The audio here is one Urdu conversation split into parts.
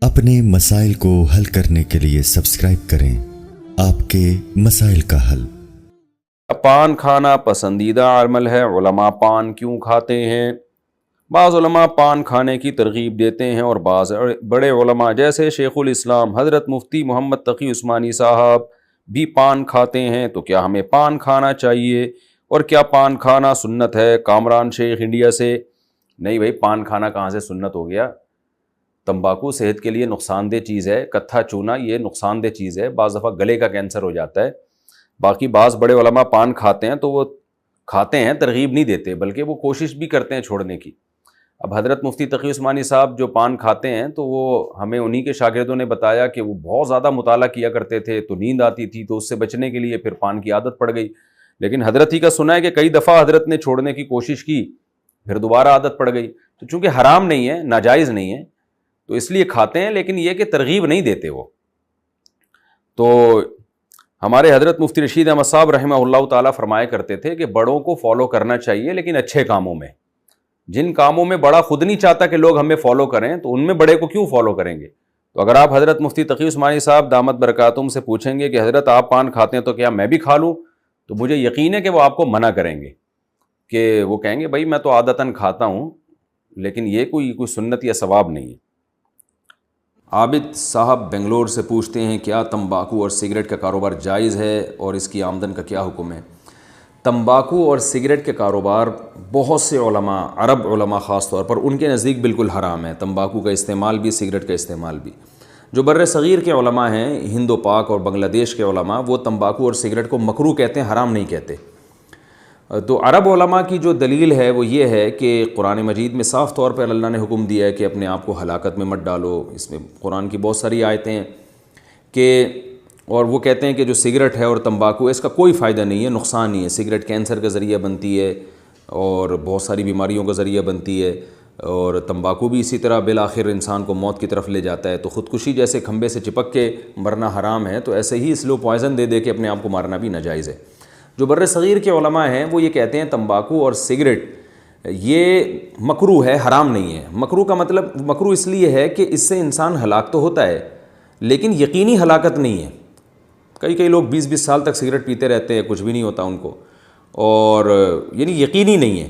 اپنے مسائل کو حل کرنے کے لیے سبسکرائب کریں آپ کے مسائل کا حل۔ پان کھانا پسندیدہ عمل ہے، علماء پان کیوں کھاتے ہیں؟ بعض علماء پان کھانے کی ترغیب دیتے ہیں اور بعض بڑے علماء جیسے شیخ الاسلام حضرت مفتی محمد تقی عثمانی صاحب بھی پان کھاتے ہیں۔ تو کیا ہمیں پان کھانا چاہیے اور کیا پان کھانا سنت ہے؟ کامران شیخ انڈیا سے۔ نہیں بھائی، پان کھانا کہاں سے سنت ہو گیا؟ تمباکو صحت کے لیے نقصان دہ چیز ہے، کتھا چونا یہ نقصان دہ چیز ہے، بعض دفعہ گلے کا کینسر ہو جاتا ہے۔ باقی بعض بڑے علماء پان کھاتے ہیں تو وہ کھاتے ہیں، ترغیب نہیں دیتے، بلکہ وہ کوشش بھی کرتے ہیں چھوڑنے کی۔ اب حضرت مفتی تقی عثمانی صاحب جو پان کھاتے ہیں تو وہ ہمیں انہی کے شاگردوں نے بتایا کہ وہ بہت زیادہ مطالعہ کیا کرتے تھے تو نیند آتی تھی، تو اس سے بچنے کے لیے پھر پان کی عادت پڑ گئی۔ لیکن حضرت ہی کا سنا ہے کہ کئی دفعہ حضرت نے چھوڑنے کی کوشش کی، پھر دوبارہ عادت پڑ گئی۔ تو چونکہ حرام نہیں ہے، ناجائز نہیں ہے، تو اس لیے کھاتے ہیں، لیکن یہ کہ ترغیب نہیں دیتے وہ۔ تو ہمارے حضرت مفتی رشید احمد صاحب رحمہ اللہ تعالیٰ فرمایا کرتے تھے کہ بڑوں کو فالو کرنا چاہیے، لیکن اچھے کاموں میں۔ جن کاموں میں بڑا خود نہیں چاہتا کہ لوگ ہمیں فالو کریں تو ان میں بڑے کو کیوں فالو کریں گے؟ تو اگر آپ حضرت مفتی تقی عثمانی صاحب دامت برکاتہم سے پوچھیں گے کہ حضرت آپ پان کھاتے ہیں تو کیا میں بھی کھا لوں، تو مجھے یقین ہے کہ وہ آپ کو منع کریں گے، کہ وہ کہیں گے بھائی میں تو عادتاً کھاتا ہوں، لیکن یہ کوئی سنت یا ثواب نہیں ہے۔ عابد صاحب بنگلور سے پوچھتے ہیں کیا تمباکو اور سگریٹ کا کاروبار جائز ہے اور اس کی آمدن کا کیا حکم ہے؟ تمباکو اور سگریٹ کے کاروبار بہت سے علماء، عرب علماء خاص طور پر، ان کے نزدیک بالکل حرام ہے، تمباکو کا استعمال بھی، سگریٹ کا استعمال بھی۔ جو بر صغیر کے علماء ہیں، ہند و پاک اور بنگلہ دیش کے علماء، وہ تمباکو اور سگریٹ کو مکروہ کہتے ہیں، حرام نہیں کہتے۔ تو عرب علماء کی جو دلیل ہے وہ یہ ہے کہ قرآن مجید میں صاف طور پر اللہ نے حکم دیا ہے کہ اپنے آپ کو ہلاکت میں مت ڈالو۔ اس میں قرآن کی بہت ساری آیتیں ہیں کہ، اور وہ کہتے ہیں کہ جو سگریٹ ہے اور تمباکو، اس کا کوئی فائدہ نہیں ہے، نقصان نہیں ہے۔ سگریٹ کینسر کا ذریعہ بنتی ہے اور بہت ساری بیماریوں کا ذریعہ بنتی ہے، اور تمباکو بھی اسی طرح بالآخر انسان کو موت کی طرف لے جاتا ہے۔ تو خودکشی جیسے کھمبے سے چپک کے مرنا حرام ہے، تو ایسے ہی سلو پوائزن دے کے اپنے آپ کو مارنا بھی ناجائز ہے۔ جو بر صغیر کے علماء ہیں وہ یہ کہتے ہیں تمباکو اور سگریٹ یہ مکروہ ہے، حرام نہیں ہے۔ مکروہ کا مطلب، مکروہ اس لیے ہے کہ اس سے انسان ہلاک تو ہوتا ہے لیکن یقینی ہلاکت نہیں ہے۔ کئی لوگ 20 سال تک سگریٹ پیتے رہتے ہیں، کچھ بھی نہیں ہوتا ان کو، اور یعنی یقینی نہیں ہے۔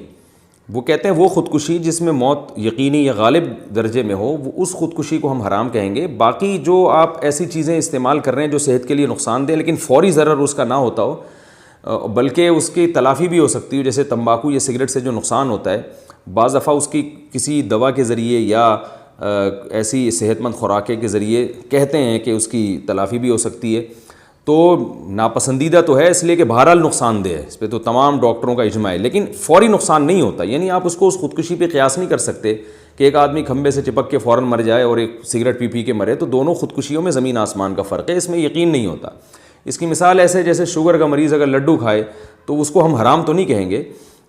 وہ کہتے ہیں وہ خودکشی جس میں موت یقینی یا غالب درجے میں ہو، وہ اس خودکشی کو ہم حرام کہیں گے۔ باقی جو آپ ایسی چیزیں استعمال کر رہے ہیں جو صحت کے لیے نقصان دہ لیکن فوری ضرر اس کا نہ ہوتا ہو، بلکہ اس کی تلافی بھی ہو سکتی ہے، جیسے تمباکو یا سگریٹ سے جو نقصان ہوتا ہے، بعض دفعہ اس کی کسی دوا کے ذریعے یا ایسی صحت مند خوراکیں کے ذریعے کہتے ہیں کہ اس کی تلافی بھی ہو سکتی ہے۔ تو ناپسندیدہ تو ہے اس لیے کہ بہرحال نقصان دہ ہے، اس پہ تو تمام ڈاکٹروں کا اجماع ہے، لیکن فوری نقصان نہیں ہوتا۔ یعنی آپ اس کو اس خودکشی پہ قیاس نہیں کر سکتے کہ ایک آدمی کھمبے سے چپک کے فوراً مر جائے اور ایک سگریٹ پی کے مرے، تو دونوں خودکشیوں میں زمین آسمان کا فرق ہے، اس میں یقین نہیں ہوتا۔ اس کی مثال ایسے جیسے شوگر کا مریض اگر لڈو کھائے تو اس کو ہم حرام تو نہیں کہیں گے،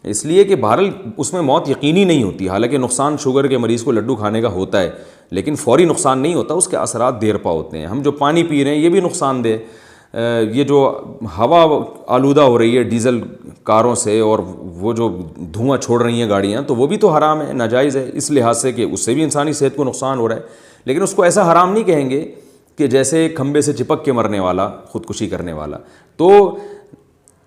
اس لیے کہ بہرحال اس میں موت یقینی نہیں ہوتی، حالانکہ نقصان شوگر کے مریض کو لڈو کھانے کا ہوتا ہے لیکن فوری نقصان نہیں ہوتا، اس کے اثرات دیر پا ہوتے ہیں۔ ہم جو پانی پی رہے ہیں یہ بھی نقصان دہ، یہ جو ہوا آلودہ ہو رہی ہے ڈیزل کاروں سے اور وہ جو دھواں چھوڑ رہی ہیں گاڑیاں، تو وہ بھی تو حرام ہے، ناجائز ہے، اس لحاظ سے کہ اس سے بھی انسانی صحت کو نقصان ہو رہا ہے، لیکن اس کو ایسا حرام نہیں کہیں گے کہ جیسے کھمبے سے چپک کے مرنے والا، خودکشی کرنے والا۔ تو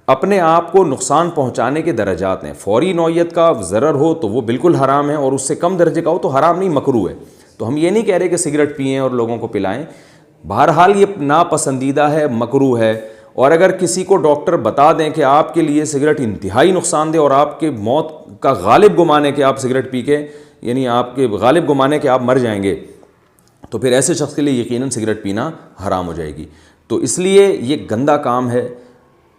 اپنے آپ کو نقصان پہنچانے کے درجات ہیں، فوری نوعیت کا ضرر ہو تو وہ بالکل حرام ہے، اور اس سے کم درجے کا ہو تو حرام نہیں، مکروہ ہے۔ تو ہم یہ نہیں کہہ رہے کہ سگریٹ پئیں اور لوگوں کو پلائیں، بہرحال یہ ناپسندیدہ ہے، مکروہ ہے۔ اور اگر کسی کو ڈاکٹر بتا دیں کہ آپ کے لیے سگریٹ انتہائی نقصان دہ اور آپ کے موت کا غالب گمان ہے کہ آپ سگریٹ پی کے، یعنی آپ کے غالب گمان ہے کہ آپ مر جائیں گے، تو پھر ایسے شخص کے لیے یقیناً سگریٹ پینا حرام ہو جائے گی۔ تو اس لیے یہ گندا کام ہے،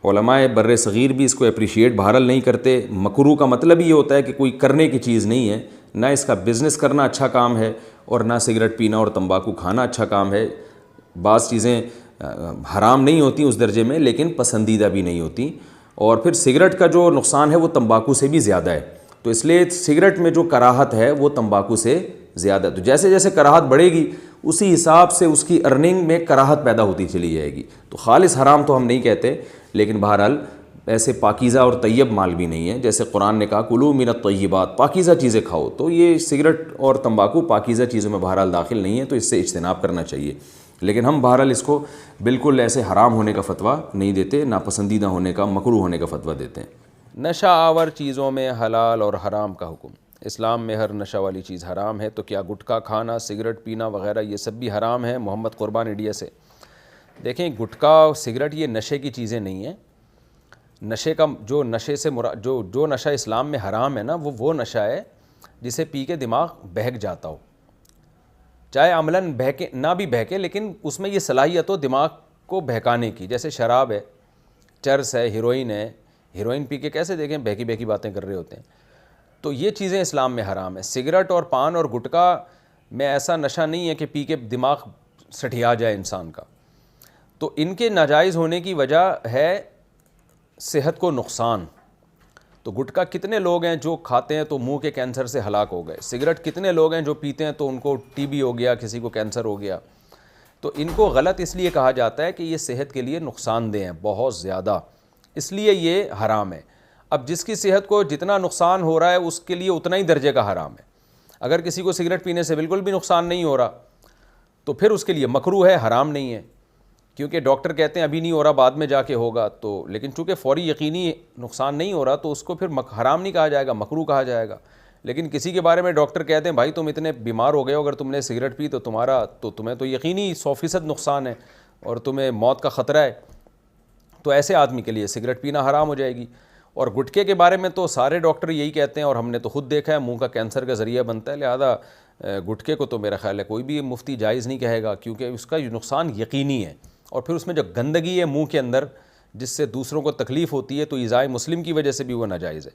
علماء بر صغیر بھی اس کو اپریشیٹ بہرحال نہیں کرتے۔ مکروہ کا مطلب یہ ہوتا ہے کہ کوئی کرنے کی چیز نہیں ہے، نہ اس کا بزنس کرنا اچھا کام ہے اور نہ سگریٹ پینا اور تمباکو کھانا اچھا کام ہے۔ بعض چیزیں حرام نہیں ہوتی اس درجے میں لیکن پسندیدہ بھی نہیں ہوتی، اور پھر سگریٹ کا جو نقصان ہے وہ تمباکو سے بھی زیادہ ہے، تو اس لیے سگریٹ میں جو کراہت ہے وہ تمباکو سے زیادہ، تو جیسے جیسے کراہت بڑھے گی اسی حساب سے اس کی ارننگ میں کراہت پیدا ہوتی چلی جائے گی۔ تو خالص حرام تو ہم نہیں کہتے، لیکن بہرحال ایسے پاکیزہ اور طیب مال بھی نہیں ہے. جیسے قرآن نے کہا کلوا من الطیبات، پاکیزہ چیزیں کھاؤ، تو یہ سگریٹ اور تمباکو پاکیزہ چیزوں میں بہرحال داخل نہیں ہے، تو اس سے اجتناب کرنا چاہیے. لیکن ہم بہرحال اس کو بالکل ایسے حرام ہونے کا فتویٰ نہیں دیتے، ناپسندیدہ ہونے کا، مکروہ ہونے کا فتویٰ دیتے ہیں. نشہ آور چیزوں میں حلال اور حرام کا حکم. اسلام میں ہر نشہ والی چیز حرام ہے، تو کیا گٹکا کھانا، سگریٹ پینا وغیرہ یہ سب بھی حرام ہے؟ محمد قربان انڈیا سے. دیکھیں گٹکا اور سگریٹ یہ نشے کی چیزیں نہیں ہیں. نشے کا جو نشے سے جو نشہ اسلام میں حرام ہے نا، وہ نشہ ہے جسے پی کے دماغ بہک جاتا ہو، چاہے عملاً بہکے نہ بھی بہکے، لیکن اس میں یہ صلاحیت ہو دماغ کو بہکانے کی. جیسے شراب ہے، چرس ہے، ہیروئن ہے. ہیروئن پی کے کیسے دیکھیں بہکی بہکی باتیں کر رہے ہوتے ہیں. تو یہ چیزیں اسلام میں حرام ہے. سگریٹ اور پان اور گٹکا میں ایسا نشہ نہیں ہے کہ پی کے دماغ سٹھیا جائے انسان کا. تو ان کے ناجائز ہونے کی وجہ ہے صحت کو نقصان. تو گٹکا کتنے لوگ ہیں جو کھاتے ہیں تو منہ کے کینسر سے ہلاک ہو گئے. سگریٹ کتنے لوگ ہیں جو پیتے ہیں تو ان کو ٹی بی ہو گیا، کسی کو کینسر ہو گیا. تو ان کو غلط اس لیے کہا جاتا ہے کہ یہ صحت کے لیے نقصان دہ ہیں بہت زیادہ، اس لیے یہ حرام ہے. اب جس کی صحت کو جتنا نقصان ہو رہا ہے اس کے لیے اتنا ہی درجے کا حرام ہے. اگر کسی کو سگریٹ پینے سے بالکل بھی نقصان نہیں ہو رہا تو پھر اس کے لیے مکروہ ہے، حرام نہیں ہے. کیونکہ ڈاکٹر کہتے ہیں ابھی نہیں ہو رہا، بعد میں جا کے ہوگا. تو لیکن چونکہ فوری یقینی نقصان نہیں ہو رہا تو اس کو پھر حرام نہیں کہا جائے گا، مکروہ کہا جائے گا. لیکن کسی کے بارے میں ڈاکٹر کہتے ہیں بھائی تم اتنے بیمار ہو گئے ہو، اگر تم نے سگریٹ پی تو تمہیں تو یقینی 100% نقصان ہے اور تمہیں موت کا خطرہ ہے، تو ایسے آدمی کے لیے سگریٹ پینا حرام ہو جائے گی. اور گٹکے کے بارے میں تو سارے ڈاکٹر یہی کہتے ہیں، اور ہم نے تو خود دیکھا ہے منہ کا کینسر کا ذریعہ بنتا ہے. لہذا گٹکے کو تو میرا خیال ہے کوئی بھی مفتی جائز نہیں کہے گا، کیونکہ اس کا نقصان یقینی ہے. اور پھر اس میں جو گندگی ہے منہ کے اندر جس سے دوسروں کو تکلیف ہوتی ہے، تو ایذائے مسلم کی وجہ سے بھی وہ ناجائز ہے.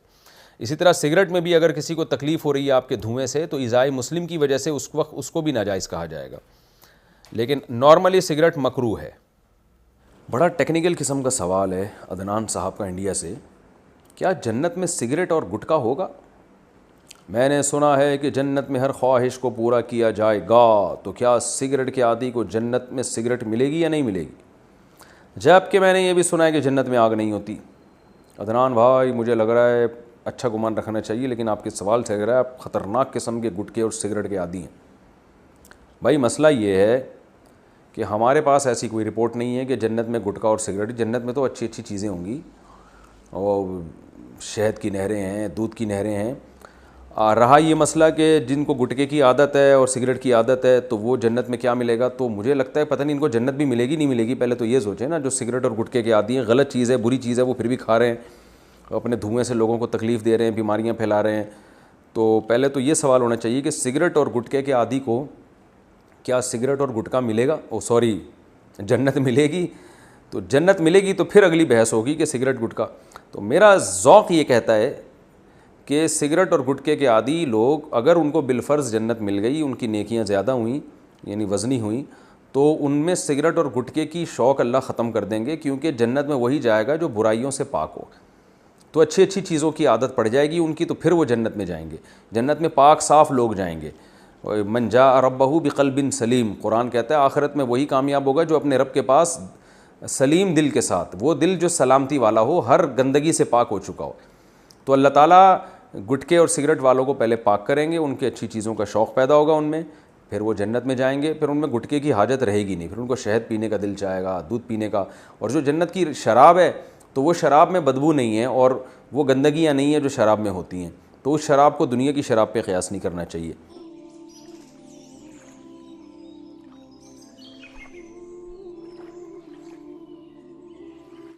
اسی طرح سگریٹ میں بھی اگر کسی کو تکلیف ہو رہی ہے آپ کے دھوئیں سے تو ایذائے مسلم کی وجہ سے اس وقت اس کو بھی ناجائز کہا جائے گا. لیکن نارملی سگریٹ مکروہ ہے. بڑا ٹیکنیکل قسم کا سوال ہے عدنان صاحب کا انڈیا سے. کیا جنت میں سگریٹ اور گٹکا ہوگا؟ میں نے سنا ہے کہ جنت میں ہر خواہش کو پورا کیا جائے گا، تو کیا سگریٹ کے عادی کو جنت میں سگریٹ ملے گی یا نہیں ملے گی؟ جبکہ میں نے یہ بھی سنا ہے کہ جنت میں آگ نہیں ہوتی. عدنان بھائی مجھے لگ رہا ہے اچھا گمان رکھنا چاہیے، لیکن آپ کے سوال سے لگ رہا ہے آپ خطرناک قسم کے گٹکے اور سگریٹ کے عادی ہیں. بھائی مسئلہ یہ ہے کہ ہمارے پاس ایسی کوئی رپورٹ نہیں ہے کہ جنت میں گٹکا اور سگریٹ. جنت میں تو اچھی اچھی چیزیں ہوں گی، اور شہد کی نہریں ہیں، دودھ کی نہریں ہیں. رہا یہ مسئلہ کہ جن کو گٹکے کی عادت ہے اور سگریٹ کی عادت ہے تو وہ جنت میں کیا ملے گا، تو مجھے لگتا ہے پتہ نہیں ان کو جنت بھی ملے گی نہیں ملے گی. پہلے تو یہ سوچیں نا، جو سگریٹ اور گٹکے کے عادی ہیں، غلط چیز ہے، بری چیز ہے، وہ پھر بھی کھا رہے ہیں، اپنے دھوئیں سے لوگوں کو تکلیف دے رہے ہیں، بیماریاں پھیلا رہے ہیں. تو پہلے تو یہ سوال ہونا چاہیے کہ سگریٹ اور گٹکے کے عادی کو کیا سگریٹ اور گٹکا ملے گا، جنت ملے گی؟ تو جنت ملے گی تو پھر اگلی بحث ہوگی کہ سگریٹ گٹکا. تو میرا ذوق یہ کہتا ہے کہ سگریٹ اور گٹکے کے عادی لوگ اگر ان کو بالفرض جنت مل گئی، ان کی نیکیاں زیادہ ہوئیں یعنی وزنی ہوئیں، تو ان میں سگریٹ اور گٹکے کی شوق اللہ ختم کر دیں گے، کیونکہ جنت میں وہی جائے گا جو برائیوں سے پاک ہو. تو اچھی اچھی چیزوں کی عادت پڑ جائے گی ان کی، تو پھر وہ جنت میں جائیں گے. جنت میں پاک صاف لوگ جائیں گے. من جاء ربہ بقلب سلیم، قرآن کہتا ہے آخرت میں وہی کامیاب ہوگا جو اپنے رب کے پاس سلیم دل کے ساتھ، وہ دل جو سلامتی والا ہو، ہر گندگی سے پاک ہو چکا ہو. تو اللہ تعالیٰ گٹکے اور سگریٹ والوں کو پہلے پاک کریں گے، ان کے اچھی چیزوں کا شوق پیدا ہوگا ان میں، پھر وہ جنت میں جائیں گے. پھر ان میں گٹکے کی حاجت رہے گی نہیں، پھر ان کو شہد پینے کا دل چاہے گا، دودھ پینے کا. اور جو جنت کی شراب ہے تو وہ شراب میں بدبو نہیں ہے اور وہ گندگیاں نہیں ہیں جو شراب میں ہوتی ہیں. تو اس شراب کو دنیا کی شراب پہ قیاس نہیں کرنا چاہیے.